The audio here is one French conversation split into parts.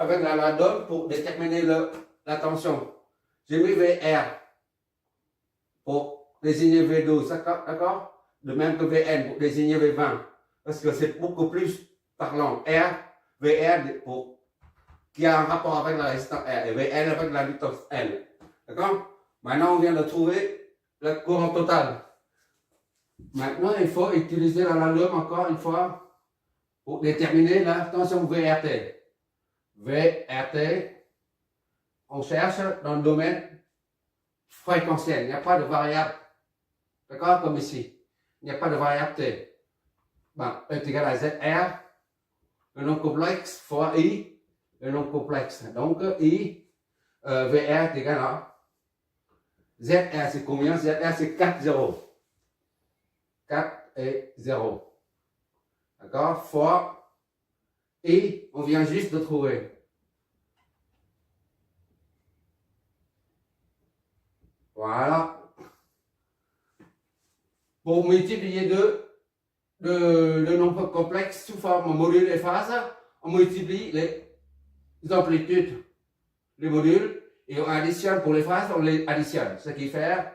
avec la donne pour déterminer la tension. J'ai mis VR pour désigner V12, d'accord? De même que Vn pour désigner V20, parce que c'est beaucoup plus parlant. VR pour, qui a un rapport avec la résistance R et Vn avec la vitesse L. D'accord? Maintenant, on vient de trouver le courant total. Maintenant, il faut utiliser la lame encore une fois pour déterminer la tension VRT. VRT, on cherche dans le domaine fréquentiel. Il n'y a pas de variable. D'accord? Comme ici. Il n'y a pas de variable T. Bon, E est égal à ZR, le non complexe fois I, le non complexe. Donc, I, VR est égal à ZR, c'est combien? ZR, c'est 4, 0. 4 et 0. D'accord? Fois I, on vient juste de trouver. Voilà. Pour multiplier le nombre complexe sous forme module et phase, on multiplie les amplitudes, les modules, et on additionne pour les phases, on les additionne. Ce qui fait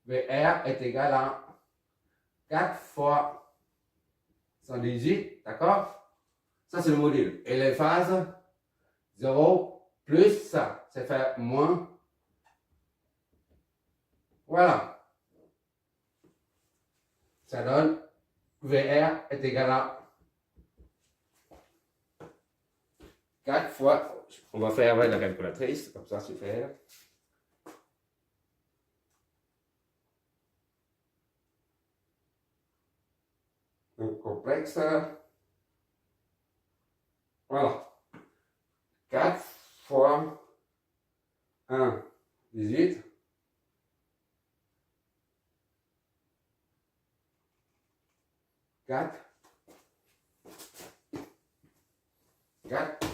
VR est égal à 4 fois 118, d'accord? Ça, c'est le module. Et les phases, 0 plus ça, ça fait moins. Voilà. Ça donne VR est égal à 4 fois, on va faire avec la calculatrice, comme ça c'est fait. Donc complexe, voilà. 4 fois 1, 18. 4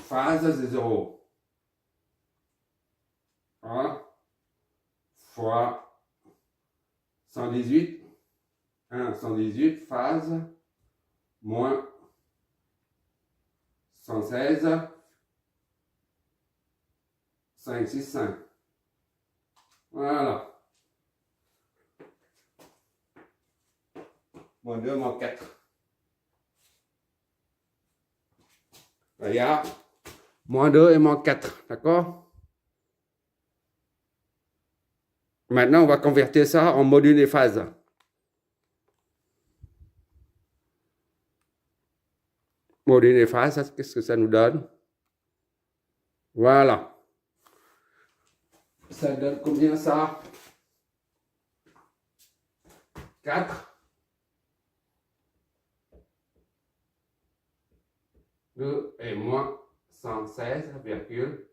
phases de 0. 1 fois 118. 1, 118 phases moins 116. 5, 6, 5. Voilà. Moins 2, moins 4. Regarde. Moins 2 et moins 4. D'accord? Maintenant, on va convertir ça en module et phase. Module et phase, qu'est-ce que ça nous donne? Voilà. Ça donne combien ça? 4. 2 et moins 116, virgule.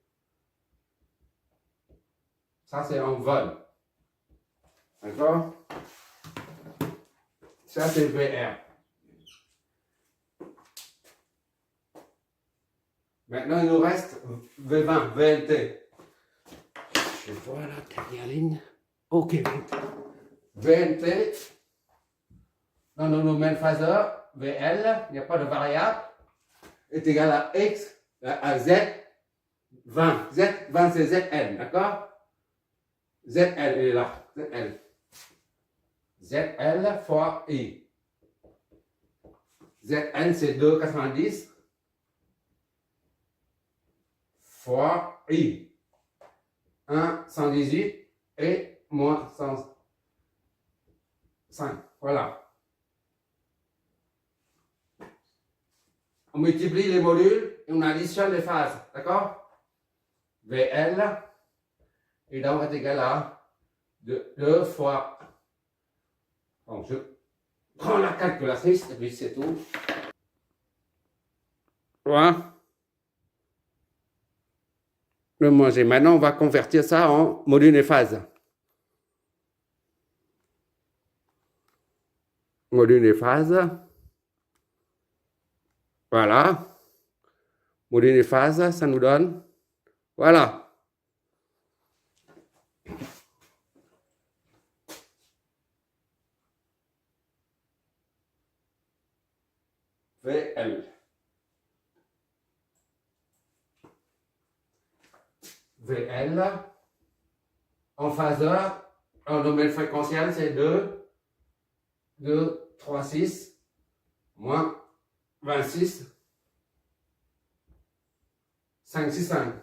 Ça, c'est en vol. D'accord? Ça, c'est VR. Maintenant, il nous reste V20, VLT. Je vois la dernière ligne. OK, VLT. Dans le domaine phaseur, VL, il n'y a pas de variable, est égal à X, à Z, 20. Z20, c'est ZL, d'accord? ZL est là, ZL. ZL fois I. ZN, c'est 2,90 fois I. 1, 118 et moins 105. Voilà. On multiplie les modules et on additionne les phases. D'accord? VL est donc est égal à 2 fois. Bon, je prends la calculatrice et puis c'est tout. Voilà. Le manger. Maintenant, on va convertir ça en module et phase. Module et phase. Voilà. Module et phase, ça nous donne. Voilà. VL. VL en phaseur, en domaine fréquentiel, c'est 2, 3, 6, moins 26, 5, 6, 5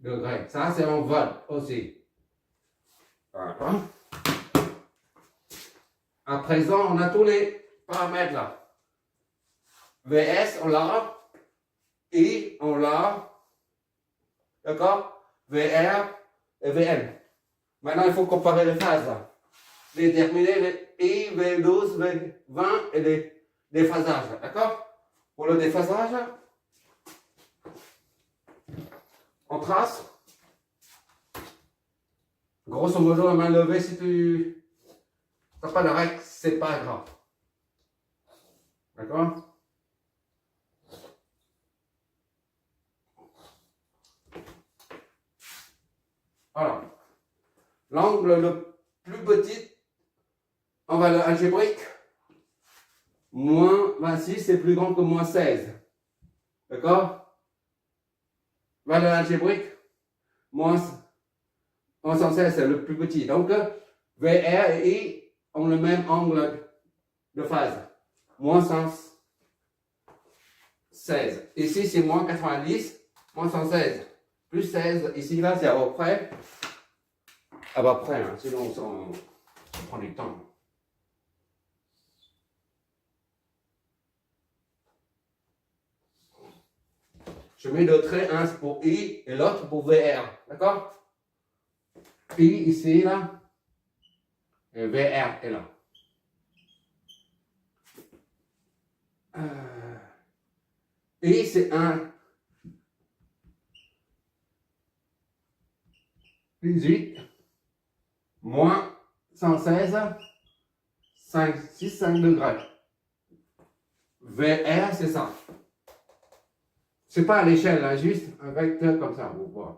degrés. Ça, c'est en volt aussi. Voilà. À présent, on a tous les paramètres là. VS, on l'a. I, on l'a. D'accord? VR et VM. Maintenant, il faut comparer les phases là. Déterminer les I, V12, V20 et les déphasages. D'accord? Pour le déphasage, on trace. Grosso modo, la main levée, si tu n'as pas de règle, c'est pas grave. D'accord? Alors, l'angle le plus petit en valeur algébrique, moins 26, c'est plus grand que moins 16. D'accord? Valeur algébrique, moins 116, c'est le plus petit. Donc, VR et I ont le même angle de phase. Moins 116. Ici, c'est moins 90, moins 116. Plus 16. Ici, là, c'est à peu près. À peu près, hein, sinon on prend du temps. Je mets deux traits, un pour I et l'autre pour VR. D'accord? I ici, là. Et VR est là. I, c'est 1. 18. Moins 116. 5, 6, 5 degrés. VR, c'est ça. C'est pas à l'échelle, là, juste un vecteur comme ça, vous voyez.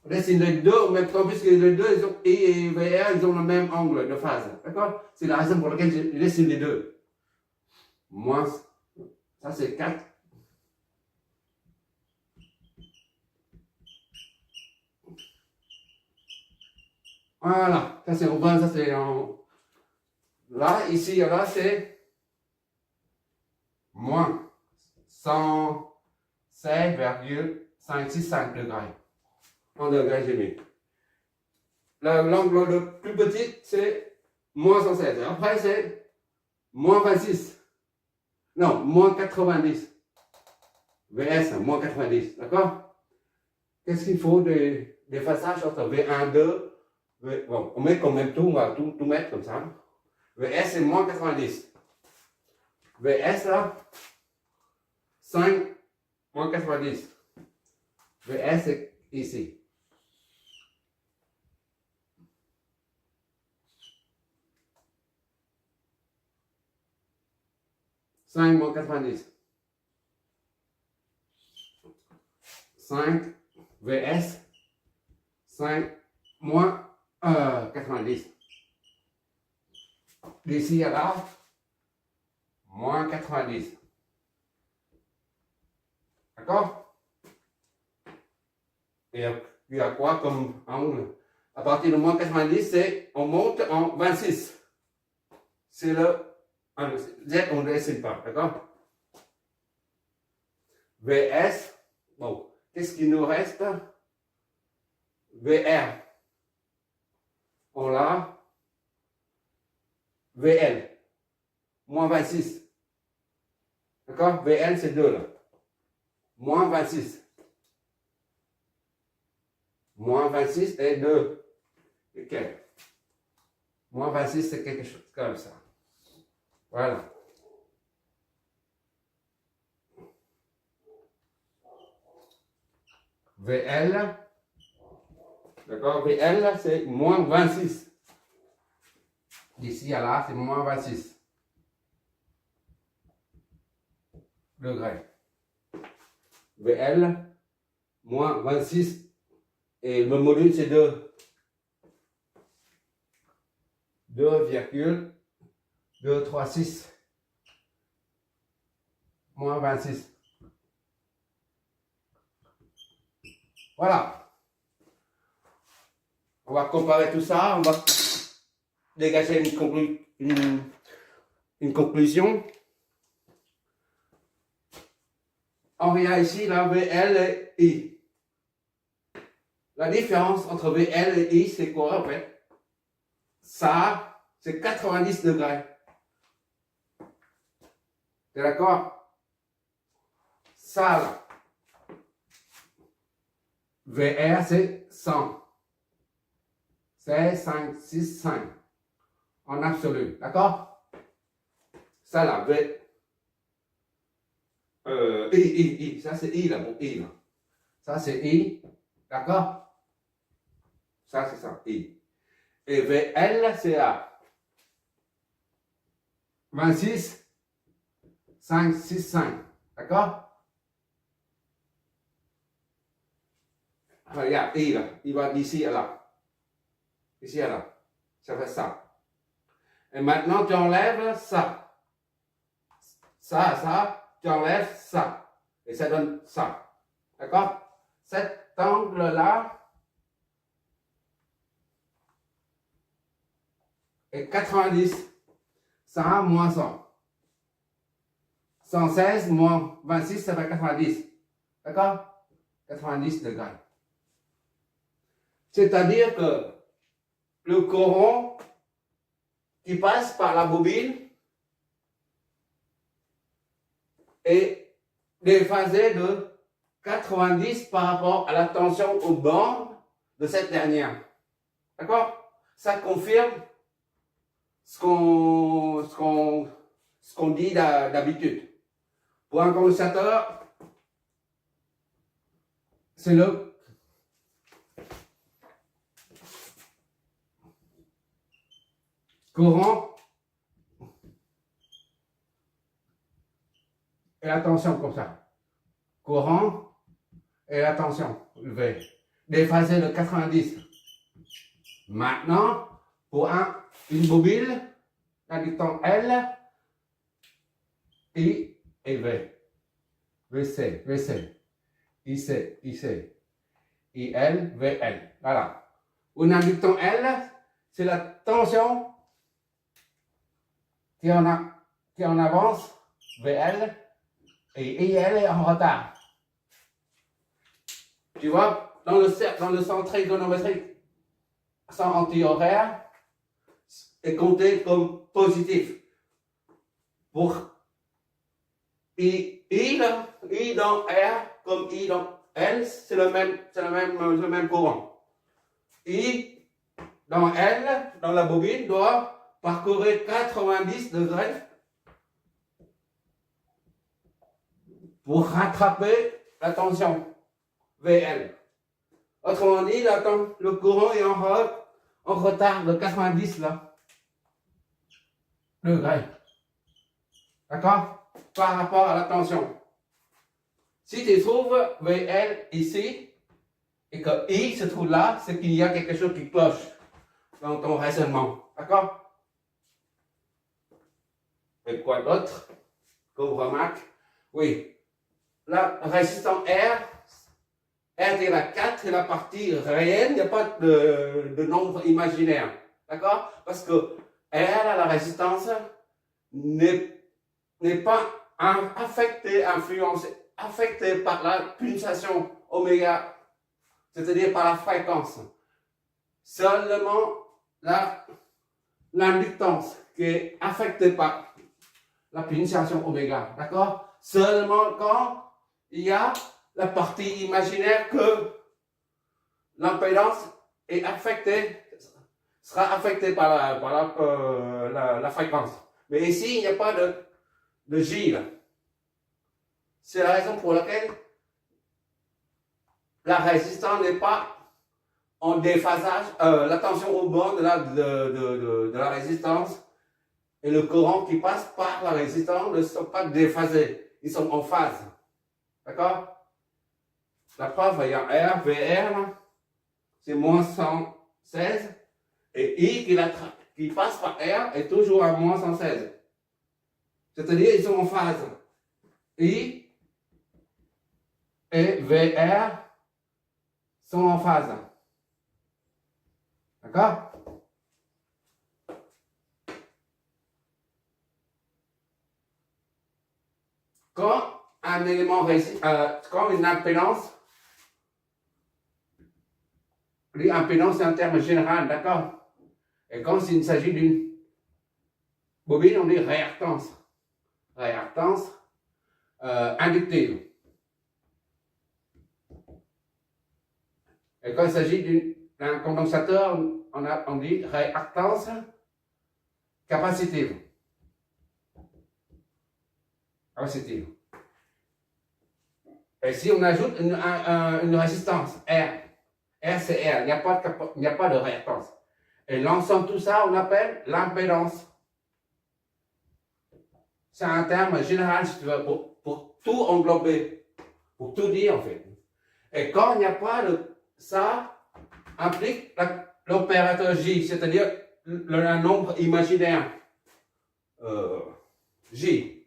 On dessine les deux, mais puisque les deux, ils ont, I et VR, ils ont le même angle de phase. D'accord? C'est la raison pour laquelle je dessine les deux. Moins, ça c'est 4. Voilà, ça c'est en 20, ça c'est en. Là, ici, là, c'est moins 116,565 degrés. En degrés, j'ai mis. L'angle le plus petit, c'est moins 116. Après, c'est moins 26. Non, moins 90. VS, moins 90. D'accord? Qu'est-ce qu'il faut des phasages entre V1, 2, bon, on met quand même tout, on va tout mettre comme ça. VS, c'est moins 90. VS, là, 5, moins 90. VS, c'est ici. Moins 90. 5 VS 5 moins 90. D'ici à là, moins 90. D'accord? Et il y a quoi comme angle? À partir de moins 90, c'est on monte en 26. C'est le Z, on ne dessine pas, d'accord? VS, bon, qu'est-ce qu'il nous reste? VR, on l'a. VL, moins 26. D'accord? VL, c'est 2 là. Moins 26. Moins 26 et 2. Et quel? Moins 26, c'est quelque chose comme ça. Voilà. VL, d'accord? VL, c'est moins 26. D'ici à là, c'est moins 26 degrés. VL, moins 26. Et le module, c'est 2. 2,236. Moins 26. Voilà. On va comparer tout ça, on va dégager une conclusion. On regarde ici la VL et I. La différence entre VL et I, c'est quoi en fait? Ça, c'est 90 degrés. T'es d'accord? Ça, là. VR, c'est 100. C'est 5, 6, 5. En absolu. D'accord? Ça, là, I. Ça, c'est I, là, bon, I, là. Ça, c'est I. D'accord? Ça, c'est ça, I. Et VL, c'est à 26, 5, 6, 5. D'accord? Regarde, I, là. Il va d'ici à là. Ici à là. Ça fait ça. Et maintenant, tu enlèves ça. Ça, tu enlèves ça. Et ça donne ça. D'accord? Cet angle-là est 90. 100 moins 100. 116 moins 26, ça fait 90. D'accord? 90 degrés. C'est-à-dire que le courant qui passe par la bobine est déphasé de 90 par rapport à la tension aux bandes de cette dernière. D'accord? Ça confirme ce qu'on dit d'habitude. Pour un condensateur, c'est le courant et la tension comme ça. Courant et la tension V. Déphasé de 90. Maintenant, pour une bobine, la distance L, I et V. VC, IC, IL, VL. Voilà. Une inductance L, c'est la tension qui en avance, VL, et IL est en retard. Tu vois, dans le sens trigonométrique, sens anti-horaire est compté comme positif. Pour I dans R comme I dans L, c'est le même courant. I dans L, dans la bobine, doit parcourir 90 degrés pour rattraper la tension VL. Autrement dit, le courant est en retard de 90 là, degrés. D'accord? Par rapport à la tension. Si tu trouves VL ici et que I se trouve là, c'est qu'il y a quelque chose qui cloche dans ton raisonnement. D'accord? Et quoi d'autre qu'on remarque? Oui. La résistance R est la 4, c'est la partie réelle, il n'y a pas de nombre imaginaire. D'accord? Parce que R, la résistance, n'est pas affecté par la pulsation oméga, c'est-à-dire par la fréquence. Seulement l'inductance qui est affectée par la pulsation oméga, d'accord? Seulement quand il y a la partie imaginaire que l'impédance est sera affectée par la fréquence. Mais ici, il n'y a pas de J là. C'est la raison pour laquelle la résistance n'est pas en déphasage, la tension au bord de la résistance et le courant qui passe par la résistance ne sont pas déphasés, ils sont en phase. D'accord? La preuve, il y a R, VR, c'est moins 116, et I qui passe par R est toujours à moins 116. C'est-à-dire ils sont en phase. I et VR sont en phase. D'accord? Quand un élément quand une impédance, l'impédance c'est un terme général, d'accord? Et quand il s'agit d'une bobine, on dit réactance. Réactance inductive. Et quand il s'agit d'un condensateur, on dit réactance capacitive. Et si on ajoute une résistance R, R c'est R, il n'y a pas de réactance. Et l'ensemble de tout ça, on appelle l'impédance. C'est un terme général, si tu veux, pour tout englober, pour tout dire en fait. Et quand il n'y a pas de ça, implique l'opérateur J, c'est-à-dire un nombre imaginaire J.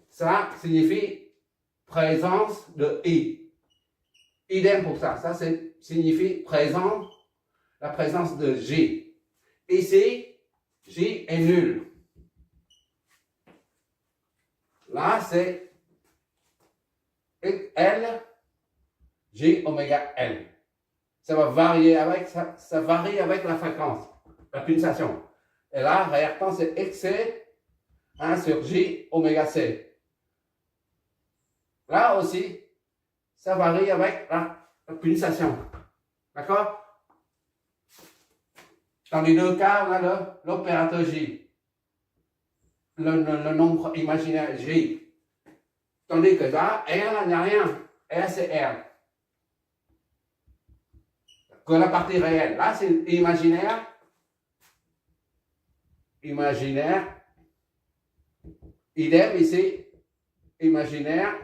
Ça signifie présence de I. Idem pour ça. Ça signifie la présence de J. Ici, J est nul. Là, c'est L, J oméga L. Ça va varier ça varie avec la fréquence, la pulsation. Et là, réactance c'est XC 1 sur J oméga C. Là aussi, ça varie avec la pulsation. D'accord? Dans les deux cas, on a l'opérateur J. Le nombre imaginaire J. Tandis que là, R, il n'y a rien. R, c'est R. Que la partie réelle. Là, c'est imaginaire. Imaginaire. Idem ici. Imaginaire.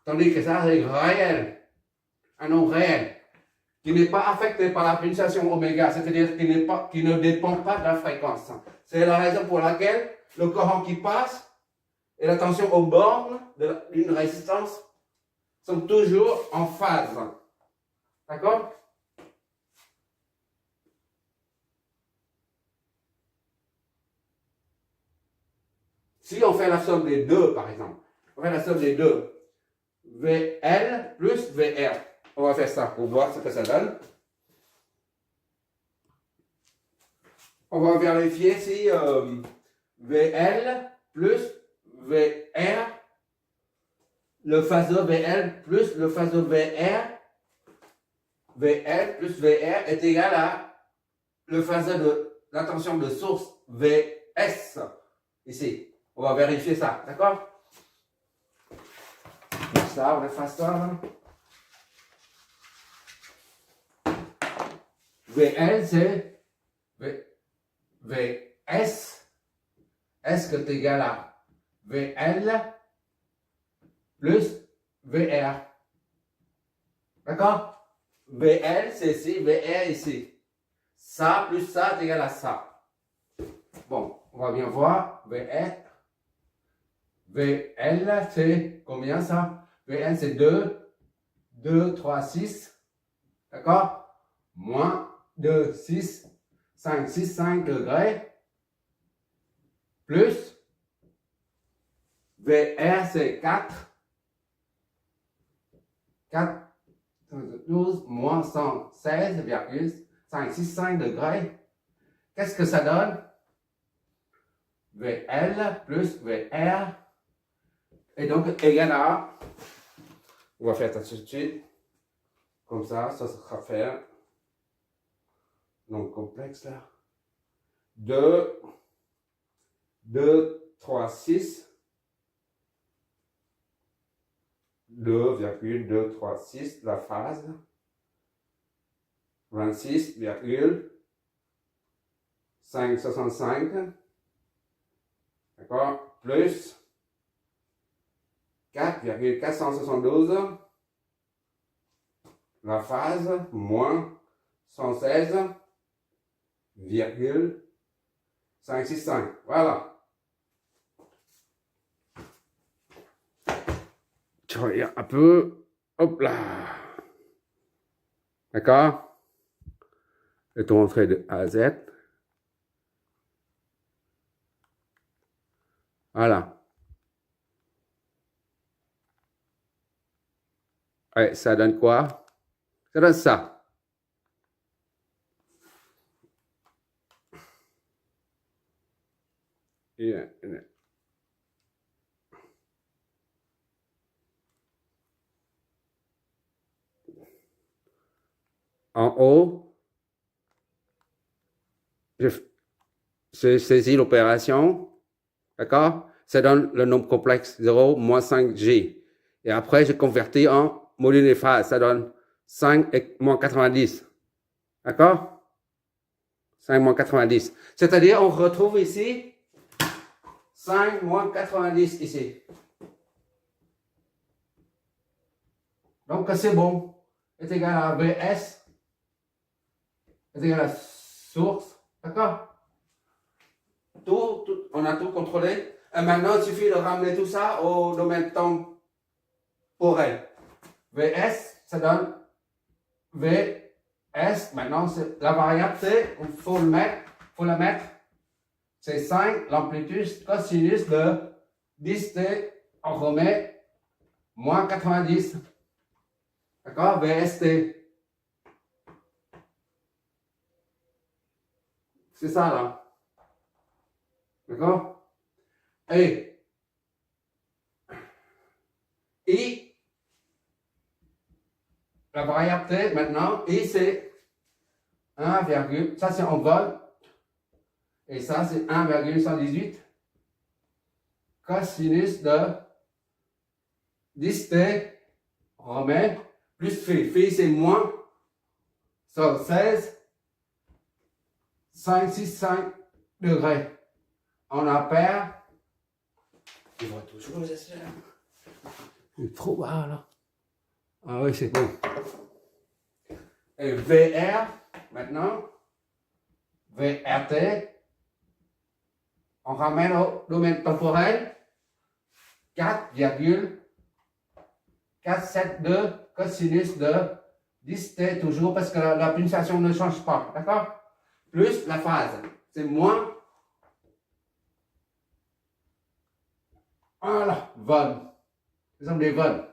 Tandis que ça, c'est réel. Un nombre réel. Qui n'est pas affecté par la pulsation oméga. C'est-à-dire qui ne dépend pas de la fréquence. C'est la raison pour laquelle le courant qui passe et la tension aux bornes d'une résistance sont toujours en phase. D'accord? Si on fait la somme des deux, par exemple, on fait la somme des deux, VL plus VR. On va faire ça pour voir ce que ça donne. On va vérifier si VL plus VR, le phaseur VL plus le phaseur VR, VL plus VR est égal à le phaseur de la tension de source VS. Ici, on va vérifier ça, d'accord? Ça, on efface ça. VL, c'est VS. S qui est égal à VL plus VR. D'accord? VL, c'est ici, VR ici. Ça plus ça est égal à ça. Bon, on va bien voir. VL, c'est combien ça? VL, c'est 2, 3, 6. D'accord? Moins 2, 6, 5 degrés. Plus VR, c'est 4. 12 moins 116,565 degrés. Qu'est-ce que ça donne? VL plus VR. Et donc, égal à, on va faire ça tout de suite. Comme ça sera fait. Donc, complexe là. 2, 3, 6. 2,236 la phase, 26,565, d'accord, plus 4,472 la phase, moins 116,565, voilà. Je regarde un peu. Hop là. D'accord? Je vais te montrer de A à Z. Voilà. Ouais, ça donne quoi? Ça donne ça. En haut, je saisis l'opération. D'accord? Ça donne le nombre complexe 0 moins 5G. Et après, je convertis en module des phases. Ça donne 5 et moins 90. D'accord? 5 moins 90. C'est-à-dire, on retrouve ici 5 moins 90 ici. Donc, c'est bon. Est égal à BS. Est égal à source. D'accord? Tout, on a tout contrôlé. Et maintenant, il suffit de ramener tout ça au domaine temporel. VS, ça donne VS. Maintenant, la variable T, il faut la mettre. C'est 5, l'amplitude cosinus de 10T, on remet moins 90. D'accord? VST. C'est ça, là. D'accord? Et I, la variable T, maintenant, I, c'est 1, ça c'est en vol. Et ça, c'est 1,118 cosinus de 10T, on remet, plus phi. Phi, c'est moins, sur 16, 565 degrés. En ampères. Il va toujours les essayer. Il est trop bas, là. Ah oui, c'est bon. Et VR, maintenant, VRT, on ramène au domaine temporel 4,472 cosinus de 10T toujours parce que la pulsation ne change pas, d'accord? Plus la phase, c'est moins. Voilà, vol. Ce sont des vols.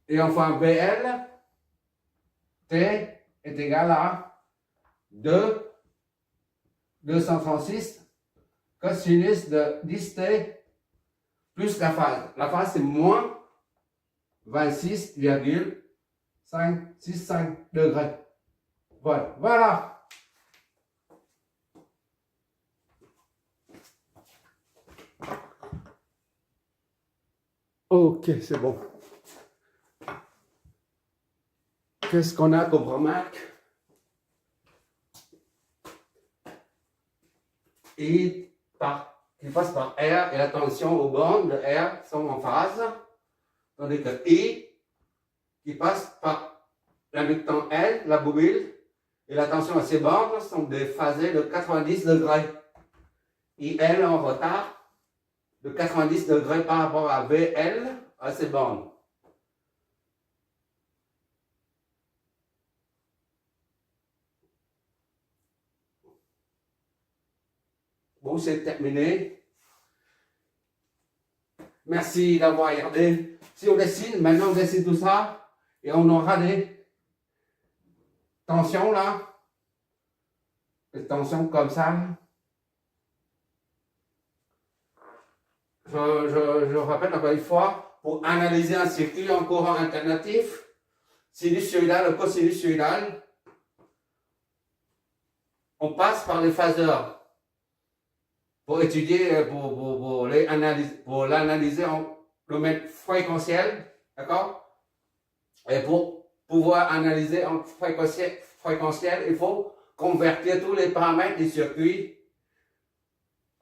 Et enfin, BL, T est égal à 236 cosinus de 10T plus la phase. La phase, c'est moins 26,565 degrés. Voilà. Voilà. Ok, c'est bon. Qu'est-ce qu'on a comme remarque? Il passe par R et la tension aux bornes de R sont en phase. Tandis que I, qui passe par l'inductant L, la bobine, et la tension à ces bornes sont déphasées de 90 degrés. IL est en retard de 90 degrés par rapport à VL à ces bornes. Bon, c'est terminé. Merci d'avoir regardé. Si on dessine, maintenant on dessine tout ça et on aura des tensions là. Des tensions comme ça. Je rappelle encore une fois, pour analyser un circuit en courant alternatif, sinusoïdal ou cosinusoïdal, on passe par les phaseurs pour étudier, pour l'analyser en domaine fréquentiel, d'accord? Et pour pouvoir analyser en fréquentiel, il faut convertir tous les paramètres du circuit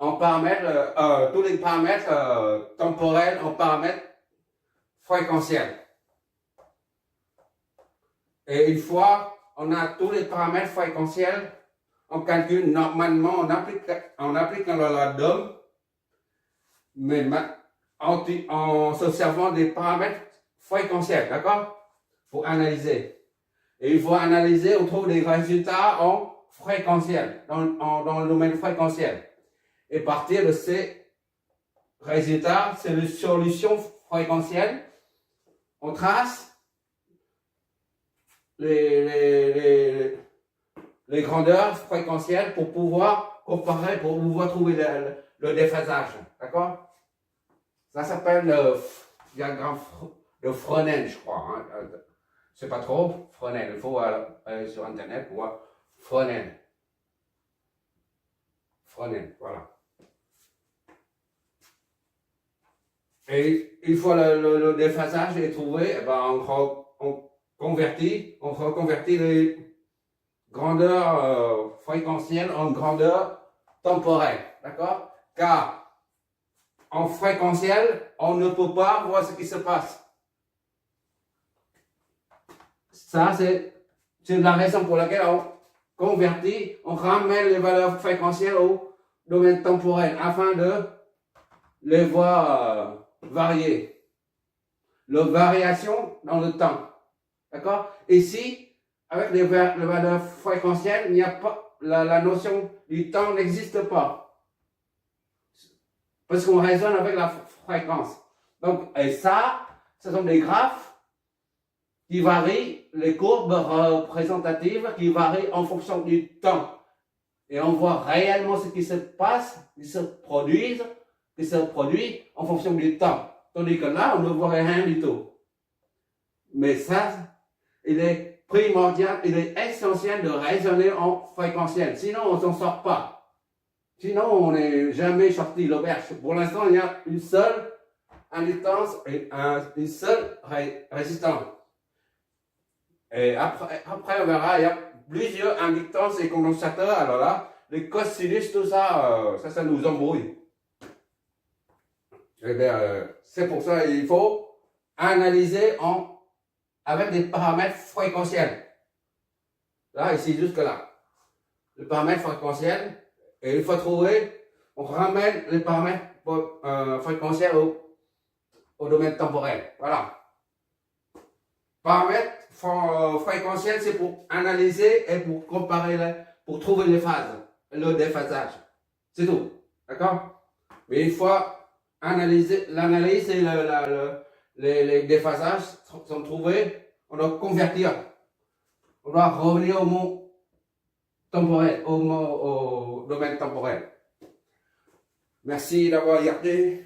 en paramètres, tous les paramètres temporels en paramètres fréquentiels. Et une fois on a tous les paramètres fréquentiels, on calcule normalement en appliquant la DOM, mais en se servant des paramètres fréquentiels, d'accord? Pour analyser. Et il faut analyser, on trouve des résultats en fréquentiel, dans le domaine fréquentiel. Et partir de ces résultats, c'est une solution fréquentielle. On trace les grandeurs fréquentielles pour pouvoir comparer, pour pouvoir trouver le déphasage. D'accord? Ça s'appelle le diagramme de Fresnel, je crois. Hein. C'est pas trop Fresnel. Il faut aller sur Internet pour voir Fresnel. Fresnel, voilà. Et une fois le déphasage est trouvé, eh ben on reconvertit les grandeurs fréquentielles en grandeur temporelle. D'accord? Car en fréquentiel, on ne peut pas voir ce qui se passe. Ça, c'est la raison pour laquelle on convertit, on ramène les valeurs fréquentielles au domaine temporel afin de les voir varier. La variation dans le temps. D'accord? Ici, avec les valeurs fréquentielles, il n'y a pas, la notion du temps n'existe pas. Parce qu'on raisonne avec la fréquence. Donc, et ça, ce sont des graphes qui varient, les courbes représentatives qui varient en fonction du temps. Et on voit réellement ce qui se passe, qui se produit en fonction du temps. Tandis que là, on ne voit rien du tout. Mais ça, il est primordial, il est essentiel de raisonner en fréquentiel. Sinon, on ne s'en sort pas. Sinon, on n'est jamais sorti de l'auberge. Pour l'instant, il y a une seule inductance et une seule résistance. Et après, on verra, il y a plusieurs inductances et condensateurs. Alors là, les cosinus, tout ça, ça nous embrouille. Eh bien, c'est pour ça qu'il faut analyser avec des paramètres fréquentiels. Là, ici, jusque là. Le paramètre fréquentiel, et une fois trouvé, on ramène les paramètres fréquentiels au domaine temporel. Voilà. Paramètres fréquentiels, c'est pour analyser et pour comparer, pour trouver les phases, le déphasage. C'est tout. D'accord? Mais une fois l'analyse et les déphasages sont trouvés, on doit convertir. On doit revenir au mot temporel, au domaine temporel. Merci d'avoir regardé.